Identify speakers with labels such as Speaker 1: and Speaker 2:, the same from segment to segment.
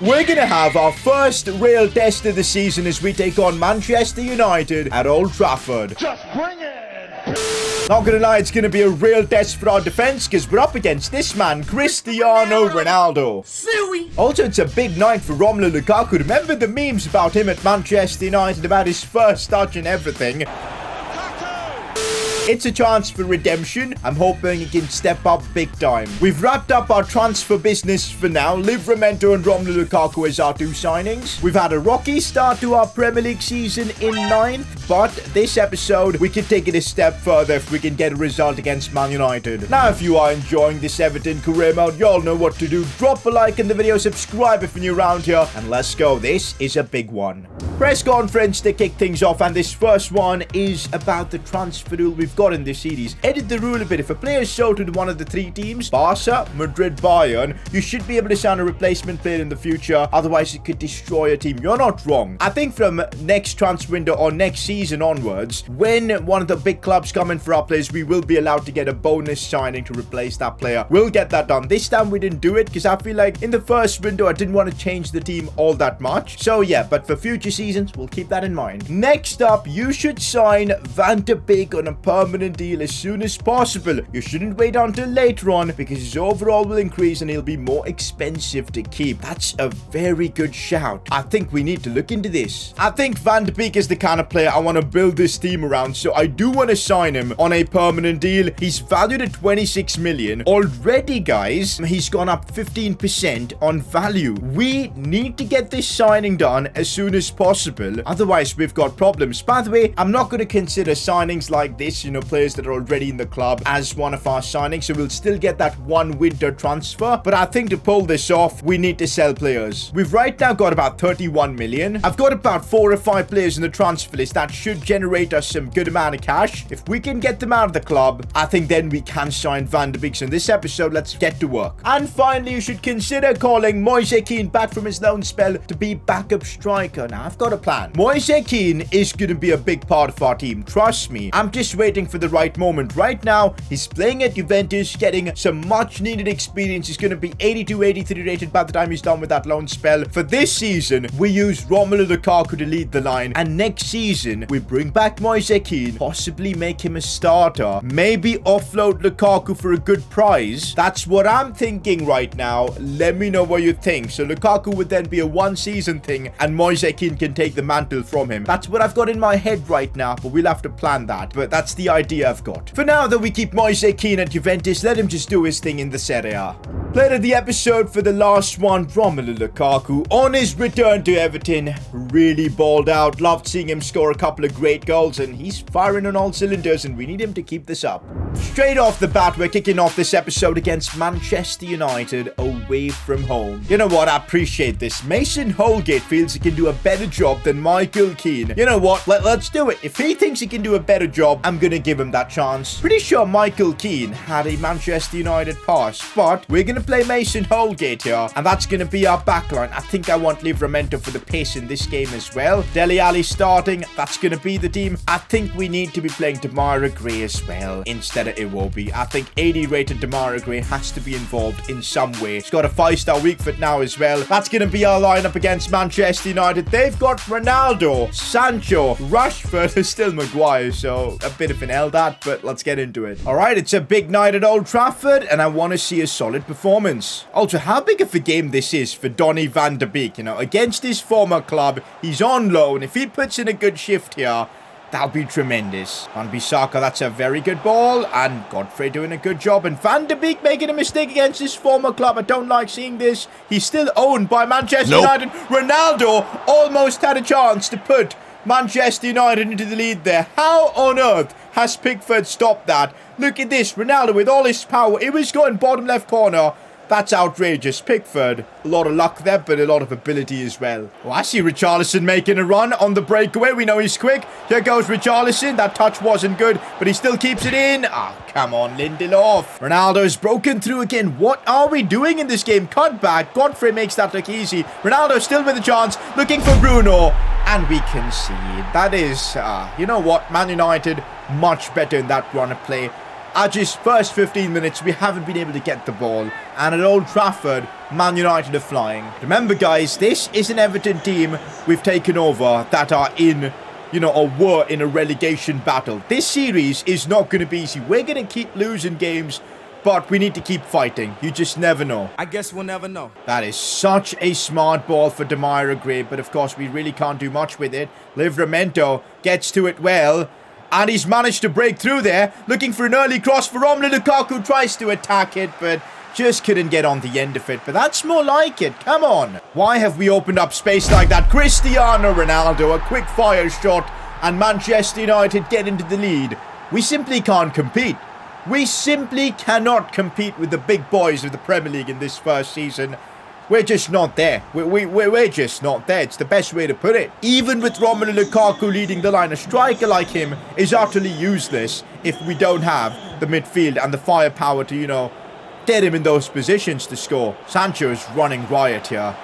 Speaker 1: We're going to have our first real test of the season as we take on Manchester United at Old Trafford.
Speaker 2: Just bring it!
Speaker 1: Not going to lie, it's going to be a real test for our defense because we're up against this man, Cristiano Ronaldo.
Speaker 3: Suey.
Speaker 1: Also, it's a big night for Romelu Lukaku. Remember the memes about him at Manchester United, about his first touch and everything? It's a chance for redemption. I'm hoping he can step up big time. We've wrapped up our transfer business for now. Livramento and Romelu Lukaku as our two signings. We've had a rocky start to our Premier League season in 9th, but this episode, we can take it a step further if we can get a result against Man United. Now, if you are enjoying this Everton career mode, you all know what to do. Drop a like in the video, subscribe if you're new around here, and let's go. This is a big one. Press conference to kick things off, and this first one is about the transfer rule we've got in this series. Edit the rule a bit. If a player is sold to one of the three teams, Barca, Madrid, Bayern, you should be able to sign a replacement player in the future. Otherwise, it could destroy a team. You're not wrong. I think from next transfer window or next season onwards, when one of the big clubs come in for our players, we will be allowed to get a bonus signing to replace that player. We'll get that done. This time, we didn't do it because I feel like in the first window, I didn't want to change the team all that much. So yeah, but for future seasons, we'll keep that in mind. Next up, you should sign Van de Beek on a permanent deal as soon as possible. You shouldn't wait until later on because his overall will increase and he'll be more expensive to keep. That's a very good shout. I think we need to look into this. I think Van de Beek is the kind of player I want to build this team around, so I do want to sign him on a permanent deal. He's valued at 26 million. Already, guys, he's gone up 15% on value. We need to get this signing done as soon as possible. Otherwise, we've got problems. By the way, I'm not going to consider signings like this, players that are already in the club as one of our signings, so we'll still get that one winter transfer. But I think to pull this off, we need to sell players. We've right now got about 31 million. I've got about 4 or 5 players in the transfer list that should generate us some good amount of cash. If we can get them out of the club, I think then we can sign Van de Beek. So in this episode, let's get to work. And finally, you should consider calling Moise Kean back from his loan spell to be backup striker. Now, I've got a plan. Moise Kean is going to be a big part of our team. Trust me. I'm just waiting for the right moment. Right now, he's playing at Juventus, getting some much needed experience. He's going to be 82, 83 rated by the time he's done with that loan spell. For this season, we use Romelu Lukaku to lead the line. And next season, we bring back Moise Kean, possibly make him a starter. Maybe offload Lukaku for a good price. That's what I'm thinking right now. Let me know what you think. So Lukaku would then be a one-season thing, and Moise Kean can take the mantle from him. That's what I've got in my head right now, but we'll have to plan that. But that's the idea I've got. For now, though, we keep Moise Kean at Juventus. Let him just do his thing in the Serie A. Player of the episode for the last one, Romelu Lukaku. On his return to Everton, really balled out. Loved seeing him score a couple of great goals, and he's firing on all cylinders, and we need him to keep this up. Straight off the bat, we're kicking off this episode against Manchester United away from home. You know what? I appreciate this. Mason Holgate feels he can do a better job than Michael Keane. You know what? Let's do it. If he thinks he can do a better job, I'm going to give him that chance. Pretty sure Michael Keane had a Manchester United past, but we're going to play Mason Holgate here, and that's going to be our backline. I think I want Livramento for the pace in this game as well. Dele Alli starting. That's going to be the team. I think we need to be playing Demarai Gray as well instead of Iwobi. I think 80 rated Demarai Gray has to be involved in some way. He's got a 5-star weak foot now as well. That's going to be our lineup against Manchester United. They've got Ronaldo, Sancho, Rashford, still Maguire, so a bit of an L that, but let's get into it. All right, it's a big night at Old Trafford, and I want to see a solid performance. Also, how big of a game this is for Donny van de Beek, against his former club. He's on loan. If he puts in a good shift here, that'll be tremendous. Van Bissaka, that's a very good ball. And Godfrey doing a good job. And Van de Beek making a mistake against his former club. I don't like seeing this. He's still owned by Manchester United. Ronaldo almost had a chance to put Manchester United into the lead there. How on earth has Pickford stopped that? Look at this. Ronaldo with all his power. It was going bottom left corner. That's outrageous. Pickford, a lot of luck there, but a lot of ability as well. Oh, I see Richarlison making a run on the breakaway. We know he's quick. Here goes Richarlison. That touch wasn't good, but he still keeps it in. Come on, Lindelof. Ronaldo's broken through again. What are we doing in this game? Cut back. Godfrey makes that look easy. Ronaldo still with a chance, looking for Bruno. And we concede. That is, you know what? Man United, much better in that run of play. At just first 15 minutes, we haven't been able to get the ball. And at Old Trafford, Man United are flying. Remember, guys, this is an Everton team we've taken over that are in, or were in a relegation battle. This series is not going to be easy. We're going to keep losing games, but we need to keep fighting. You just never know.
Speaker 3: I guess we'll never know.
Speaker 1: That is such a smart ball for Demarai Gray, but of course, we really can't do much with it. Livramento gets to it well. And he's managed to break through there, looking for an early cross for Romelu Lukaku. Tries to attack it, but just couldn't get on the end of it. But that's more like it. Come on. Why have we opened up space like that? Cristiano Ronaldo, a quick fire shot, and Manchester United get into the lead. We simply can't compete. We simply cannot compete with the big boys of the Premier League in this first season. We're just not there. We're just not there. It's the best way to put it. Even with Romelu Lukaku leading the line, a striker like him is utterly useless if we don't have the midfield and the firepower to, get him in those positions to score. Sancho is running riot here.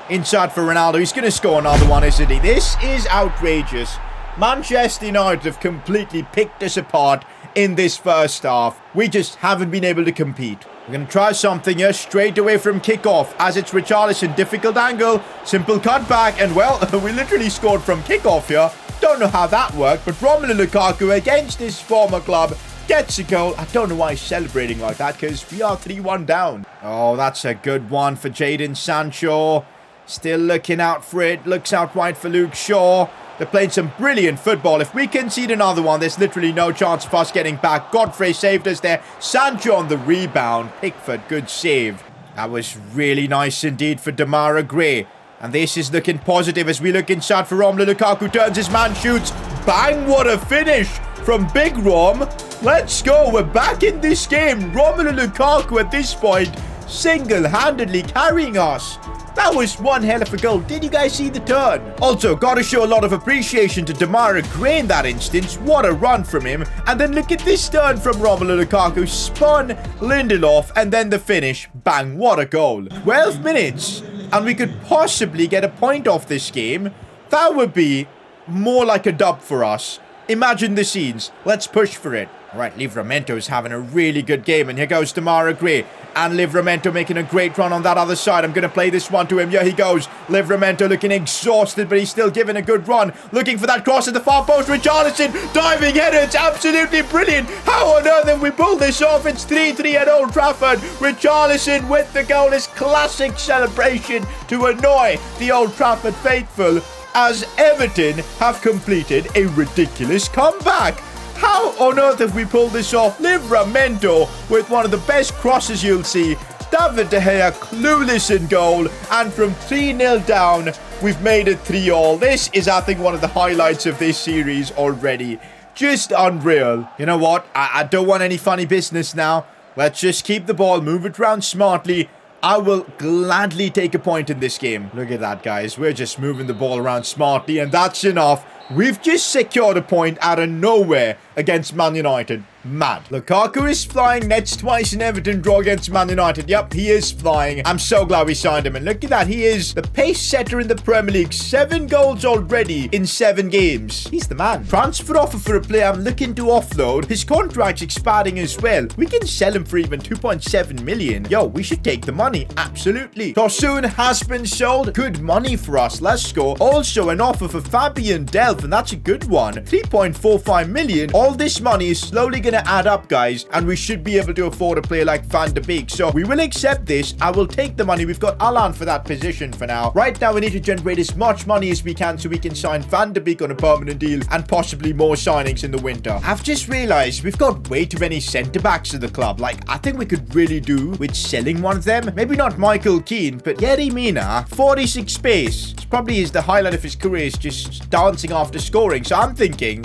Speaker 1: Inside for Ronaldo. He's going to score another one, isn't he? This is outrageous. Manchester United have completely picked us apart in this first half. We just haven't been able to compete. We're going to try something here straight away from kickoff as it's Richarlison. Difficult angle, simple cutback, and well, we literally scored from kickoff here. Don't know how that worked, but Romelu Lukaku against his former club gets a goal. I don't know why he's celebrating like that because we are 3-1 down. Oh, that's a good one for Jadon Sancho. Still looking out for it. Looks out wide for Luke Shaw. They're playing some brilliant football. If we concede another one, there's literally no chance of us getting back. Godfrey saved us there. Sancho on the rebound. Pickford, good save. That was really nice indeed for Demarai Gray. And this is looking positive as we look inside for Romelu Lukaku. Turns his man, shoots. Bang, what a finish from Big Rom. Let's go. We're back in this game. Romelu Lukaku at this point single-handedly carrying us. That was one hell of a goal. Did you guys see the turn? Also, gotta show a lot of appreciation to Demarai Gray in that instance. What a run from him. And then look at this turn from Romelu Lukaku. Spun Lindelof and then the finish. Bang, what a goal. 12 minutes. And we could possibly get a point off this game. That would be more like a dub for us. Imagine the scenes. Let's push for it. All right, Livramento is having a really good game. And here goes Demarai Gray. And Livramento making a great run on that other side. I'm going to play this one to him. Here he goes. Livramento looking exhausted, but he's still giving a good run. Looking for that cross at the far post. Richarlison diving header. It's absolutely brilliant. How on earth have we pulled this off? It's 3-3 at Old Trafford. Richarlison with the goal. His classic celebration to annoy the Old Trafford faithful as Everton have completed a ridiculous comeback. How on earth have we pulled this off? Livramento with one of the best crosses you'll see. David De Gea clueless in goal. And from 3-0 down, we've made it 3-all. This is, I think, one of the highlights of this series already. Just unreal. You know what? I don't want any funny business now. Let's just keep the ball, move it around smartly. I will gladly take a point in this game. Look at that, guys. We're just moving the ball around smartly, and that's enough. We've just secured a point out of nowhere against Man United. Mad. Lukaku is flying. Nets twice in Everton draw against Man United. Yep, he is flying. I'm so glad we signed him. And look at that. He is the pace setter in the Premier League. 7 goals already in 7 games. He's the man. Transfer offer for a player I'm looking to offload. His contract's expiring as well. We can sell him for even 2.7 million. Yo, we should take the money. Absolutely. Tosun has been sold. Good money for us. Let's go. Also an offer for Fabian Delph, and that's a good one. 3.45 million. All this money is slowly going to add up, guys, and we should be able to afford a player like Van de Beek. So we will accept this. I will take the money. We've got Alan for that position for now. Right now, we need to generate as much money as we can so we can sign Van de Beek on a permanent deal and possibly more signings in the winter. I've just realized we've got way too many centre-backs in the club. Like, I think we could really do with selling one of them. Maybe not Michael Keane, but Yerry Mina, 46 pace. It's probably the highlight of his career is just dancing after scoring. So I'm thinking,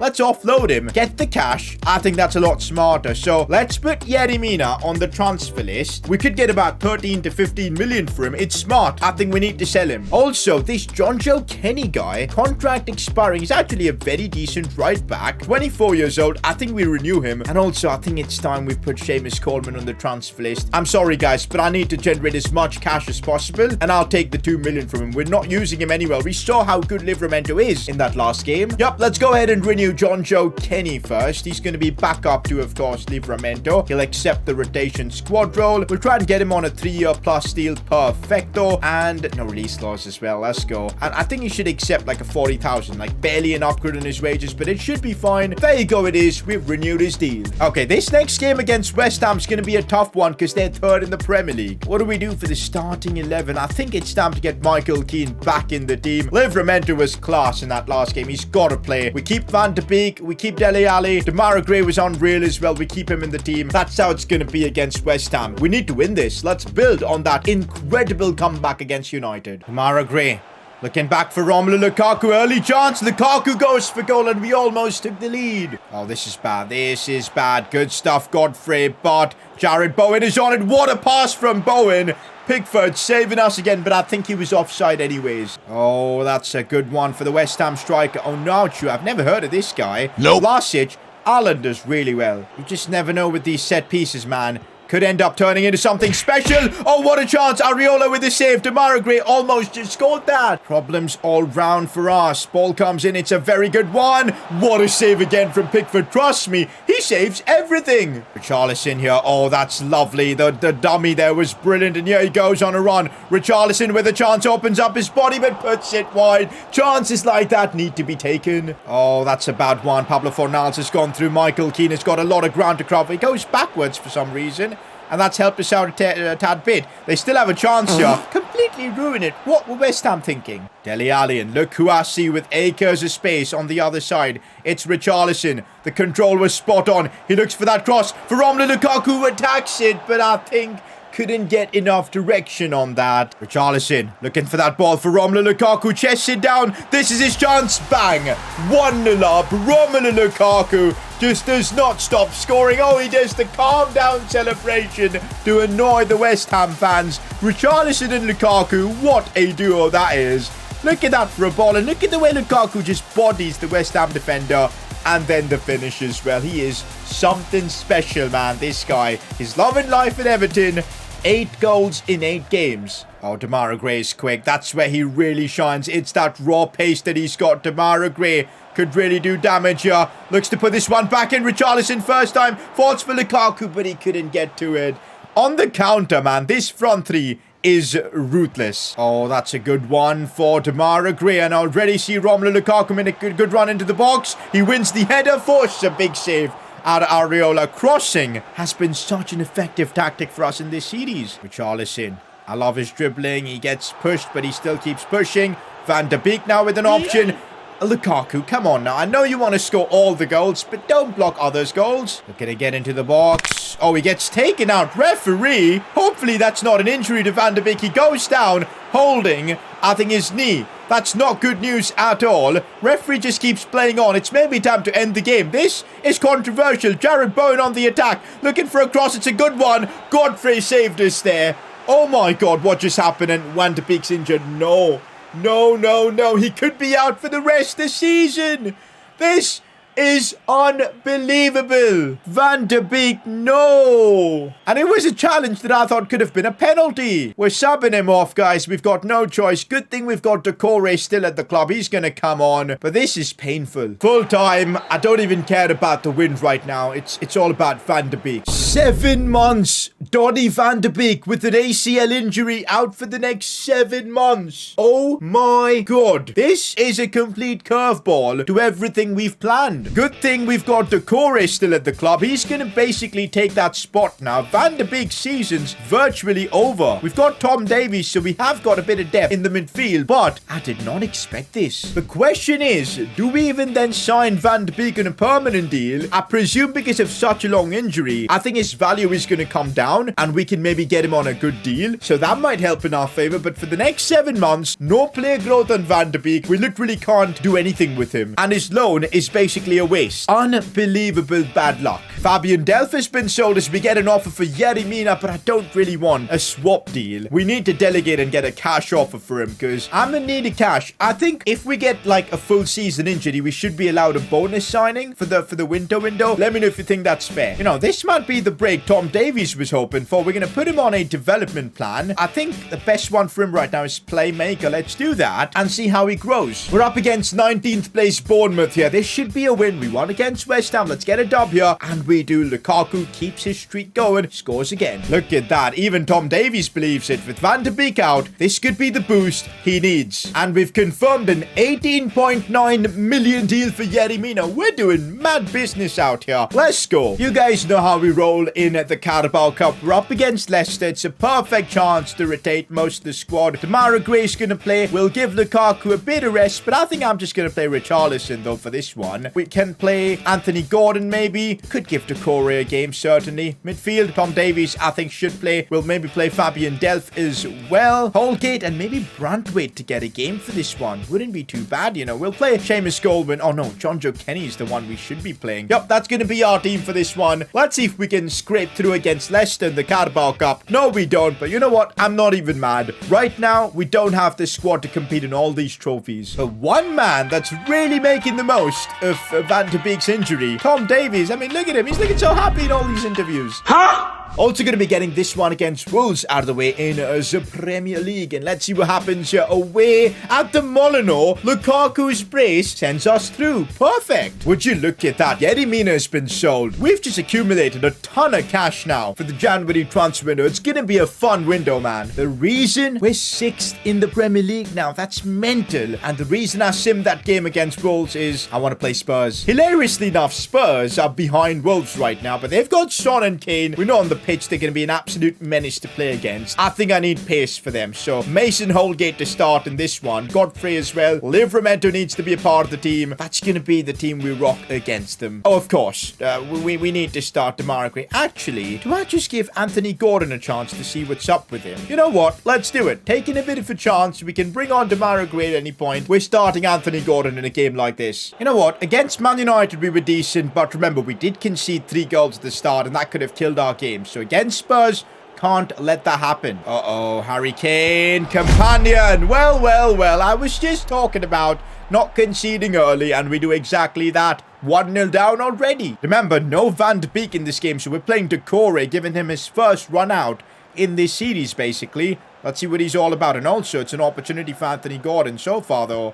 Speaker 1: let's offload him, get the cash. I think that's a lot smarter. So let's put Yerry Mina on the transfer list. We could get about 13 to 15 million for him. It's smart. I think we need to sell him. Also, this John Joe Kenny guy, contract expiring. He's actually a very decent right back. 24 years old. I think we renew him. And also, I think it's time we put Seamus Coleman on the transfer list. I'm sorry, guys, but I need to generate as much cash as possible. And I'll take the 2 million from him. We're not using him anywhere. We saw how good Livramento is in that last game. Yup, let's go ahead and renew to John Joe Kenny first. He's going to be back up to, of course, Livramento. He'll accept the rotation squad role. We'll try and get him on a 3-year plus deal. Perfecto. And no release clause as well. Let's go. And I think he should accept like a 40,000. Like barely an upgrade on his wages, but it should be fine. There you go, it is. We've renewed his deal. Okay, this next game against West Ham's going to be a tough one because they're third in the Premier League. What do we do for the starting 11? I think it's time to get Michael Keane back in the team. Livramento was class in that last game. He's got to play. We keep Van de Beek. We keep Dele Alli. Demarai Gray was unreal as well. We keep him in the team. That's how it's going to be against West Ham. We need to win this. Let's build on that incredible comeback against United. Demarai Gray. Looking back for Romelu Lukaku. Early chance. Lukaku goes for goal and we almost took the lead. Oh, this is bad. This is bad. Good stuff, Godfrey. But Jared Bowen is on it. What a pass from Bowen. Pickford saving us again, but I think he was offside anyways. Oh, that's a good one for the West Ham striker. Oh, no, I've never heard of this guy.
Speaker 3: Nope.
Speaker 1: Vlasic, Alan does really well. You just never know with these set pieces, man. Could end up turning into something special. Oh, what a chance. Areola with the save. Demarai Gray almost just scored that. Problems all round for us. Ball comes in. It's a very good one. What a save again from Pickford. Trust me, he saves everything. Richarlison here. Oh, that's lovely. The dummy there was brilliant. And here he goes on a run. Richarlison with a chance opens up his body but puts it wide. Chances like that need to be taken. Oh, that's a bad one. Pablo Fornals has gone through. Michael Keane has got a lot of ground to cover. He goes backwards for some reason. And that's helped us out a tad bit. They still have a chance here. Completely ruin it. What were West Ham thinking? Dele Alli and look who I see with acres of space on the other side. It's Richarlison. The control was spot on. He looks for that cross for Romelu Lukaku who attacks it. But I think couldn't get enough direction on that. Richarlison looking for that ball for Romelu Lukaku. Chests it down. This is his chance. Bang. 1-0 up. Romelu Lukaku just does not stop scoring. Oh, he does the calm down celebration to annoy the West Ham fans. Richarlison and Lukaku, what a duo that is. Look at that for a ball. And look at the way Lukaku just bodies the West Ham defender. And then the finish as well. He is something special, man. This guy. He's loving life at Everton. 8 goals in 8 games. Oh, Demarai Gray is quick. That's where he really shines. It's that raw pace that he's got. Demarai Gray could really do damage here. Looks to put this one back in. Richarlison first time. Falls for Lukaku, but he couldn't get to it. On the counter, man. This front three is ruthless. Oh, that's a good one for Demarai Gray. And I already see Romelu Lukaku in a good run into the box. He wins the header. Forces a big save out of Areola. Crossing has been such an effective tactic for us in this series. Richarlison, I love his dribbling. He gets pushed, but he still keeps pushing. Van de Beek now with an option. Lukaku, come on now. I know you want to score all the goals, but don't block others' goals. Looking to get into the box. Oh, he gets taken out. Referee. Hopefully that's not an injury to Van de Beek. He goes down holding, I think, his knee. That's not good news at all. Referee just keeps playing on. It's maybe time to end the game. This is controversial. Jared Bowen on the attack. Looking for a cross. It's a good one. Godfrey saved us there. Oh my God, what just happened? And Van de Beek's injured. No. No, no, no. He could be out for the rest of the season. This is unbelievable. Van de Beek, no. And it was a challenge that I thought could have been a penalty. We're subbing him off, guys. We've got no choice. Good thing we've got Decore still at the club. He's going to come on. But this is painful. Full time. I don't even care about the win right now. It's all about Van de Beek. 7 months. Donny Van de Beek with an ACL injury out for the next 7 months. Oh my God. This is a complete curveball to everything we've planned. Good thing we've got Decore still at the club. He's going to basically take that spot now. Van de Beek's season's virtually over. We've got Tom Davies, so we have got a bit of depth in the midfield, but I did not expect this. The question is, do we even then sign Van de Beek on a permanent deal? I presume because of such a long injury, I think his value is going to come down and we can maybe get him on a good deal. So that might help in our favor, but for the next 7 months, no player growth on Van de Beek. We literally can't do anything with him. And his loan is basically a waste. Unbelievable bad luck. Fabian Delph has been sold as we get an offer for Yerry Mina, but I don't really want a swap deal. We need to delegate and get a cash offer for him because I'm in need of cash. I think if we get like a full season injury, we should be allowed a bonus signing for the winter window. Let me know if you think that's fair. You know, this might be the break Tom Davies was hoping for. We're going to put him on a development plan. I think the best one for him right now is playmaker. Let's do that and see how he grows. We're up against 19th place Bournemouth here. This should be a win. win. We won against West Ham. Let's get a dub here. And we do. Lukaku keeps his streak going. Scores again. Look at that. Even Tom Davies believes it. With Van de Beek out, this could be the boost he needs. And we've confirmed an 18.9 million deal for Yerry Mina. We're doing mad business out here. Let's go. You guys know how we roll in the Carabao Cup. We're up against Leicester. It's a perfect chance to rotate most of the squad. Demarai Gray's going to play. We'll give Lukaku a bit of rest, but I think I'm just going to play Richarlison, though, for this one. We can play Anthony Gordon, maybe. Could give Decore a game, certainly. Midfield, Tom Davies, I think, should play. We'll maybe play Fabian Delph as well. Holgate and maybe Brantwaite to get a game for this one. Wouldn't be too bad, you know. We'll play Seamus Goldwyn. Oh, no. John Joe Kenny is the one we should be playing. Yep, that's going to be our team for this one. Let's see if we can scrape through against Leicester in the Carabao Cup. No, we don't. But you know what? I'm not even mad. Right now, we don't have the squad to compete in all these trophies. But one man that's really making the most of Van de Beek's injury, Tom Davies. I mean, look at him. He's looking so happy in all these interviews. Huh? Also going to be getting this one against Wolves out of the way in the Premier League. And let's see what happens here away at the Molineux. Lukaku's brace sends us through. Perfect. Would you look at that? Yerry Mina has been sold. We've just accumulated a ton of cash now for the January transfer window. It's going to be a fun window, man. The reason we're 6th in the Premier League now, that's mental. And the reason I simmed that game against Wolves is I want to play Spurs. Hilariously enough, Spurs are behind Wolves right now, but they've got Son and Kane. We know on the pitch they're going to be an absolute menace to play against. I think I need pace for them. So Mason Holgate to start in this one. Godfrey as well. Livramento needs to be a part of the team. That's going to be the team we rock against them. Oh, of course. We need to start Demarai Gray. Actually, do I just give Anthony Gordon a chance to see what's up with him? You know what? Let's do it. Taking a bit of a chance. We can bring on Demarai Gray at any point. We're starting Anthony Gordon in a game like this. You know what? Against Man United, we were decent. But remember, we did concede 3 goals at the start. And that could have killed our game. So against Spurs, can't let that happen. Uh-oh, Harry Kane, companion. Well, I was just talking about not conceding early, and we do exactly that. 1-0 down already. Remember, no Van de Beek in this game, so we're playing Decore, giving him his first run out in this series, basically. Let's see what he's all about, and also, it's an opportunity for Anthony Gordon. So far, though,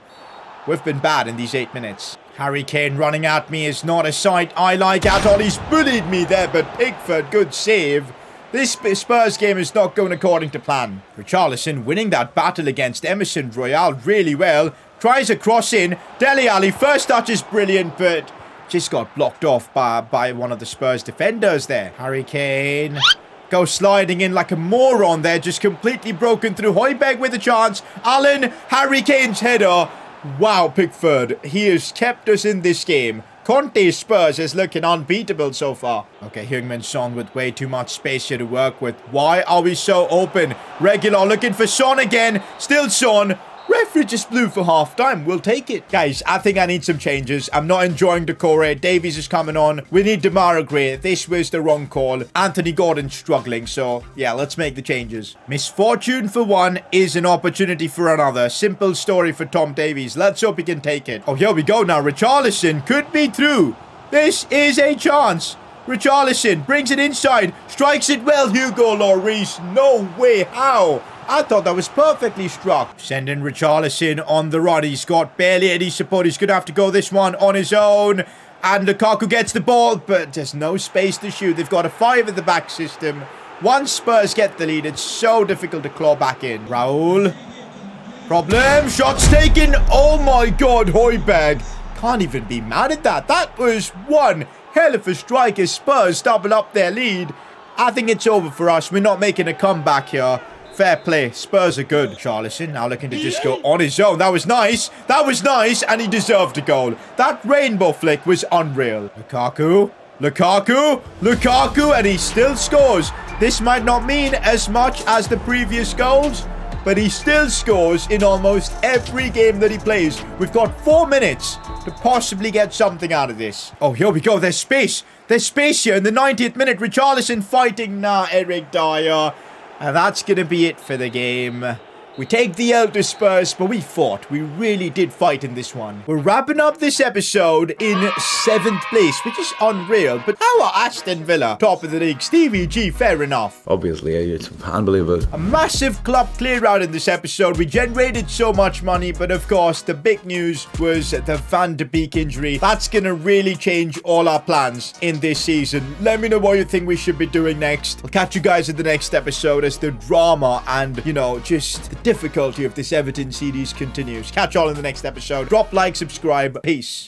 Speaker 1: we've been bad in these 8 minutes. Harry Kane running at me is not a sight I like at all. He's bullied me there, but Pickford, good save. This Spurs game is not going according to plan. Richarlison winning that battle against Emerson Royale really well. Tries a cross in. Dele Alli, first touch is brilliant, but just got blocked off by one of the Spurs defenders there. Harry Kane goes sliding in like a moron there. Just completely broken through. Højbjerg with a chance. Allen, Harry Kane's header. Wow, Pickford. He has kept us in this game. Conte's Spurs is looking unbeatable so far. Okay, Heung-min Son with way too much space here to work with. Why are we so open? Regular looking for Son again. Still Son. Referee just blew for half time. We'll take it. Guys, I think I need some changes. I'm not enjoying Decore. Davies is coming on. We need Demarai Gray. This was the wrong call. Anthony Gordon's struggling. So, yeah, let's make the changes. Misfortune for one is an opportunity for another. Simple story for Tom Davies. Let's hope he can take it. Oh, here we go now. Richarlison could be through. This is a chance. Richarlison brings it inside. Strikes it well. Hugo Lloris. No way. How? I thought that was perfectly struck. Sending Richarlison on the run. He's got barely any support. He's going to have to go this one on his own. And Lukaku gets the ball, but there's no space to shoot. They've got a 5 at the back system. Once Spurs get the lead, it's so difficult to claw back in. Raul. Problem. Shots taken. Oh my God, Højbjerg. Can't even be mad at that. That was one hell of a strike as Spurs double up their lead. I think it's over for us. We're not making a comeback here. Fair play. Spurs are good. Richarlison now looking to just go on his own. That was nice. That was nice. And he deserved a goal. That rainbow flick was unreal. Lukaku. Lukaku. Lukaku. And he still scores. This might not mean as much as the previous goals, but he still scores in almost every game that he plays. We've got 4 minutes to possibly get something out of this. Oh, here we go. There's space. There's space here in the 90th minute. Richarlison fighting. Nah, Eric Dyer. And that's going to be it for the game. We take the L to Spurs, but we fought. We really did fight in this one. We're wrapping up this episode in 7th place, which is unreal. But how are Aston Villa top of the league? Stevie G, fair enough.
Speaker 3: Obviously, it's unbelievable.
Speaker 1: A massive club clear out in this episode. We generated so much money, but of course, the big news was the Van de Beek injury. That's going to really change all our plans in this season. Let me know what you think we should be doing next. I'll catch you guys in the next episode as the drama and, you know, just the difficulty of this Everton series continues. Catch you all in the next episode. Drop like, subscribe. Peace.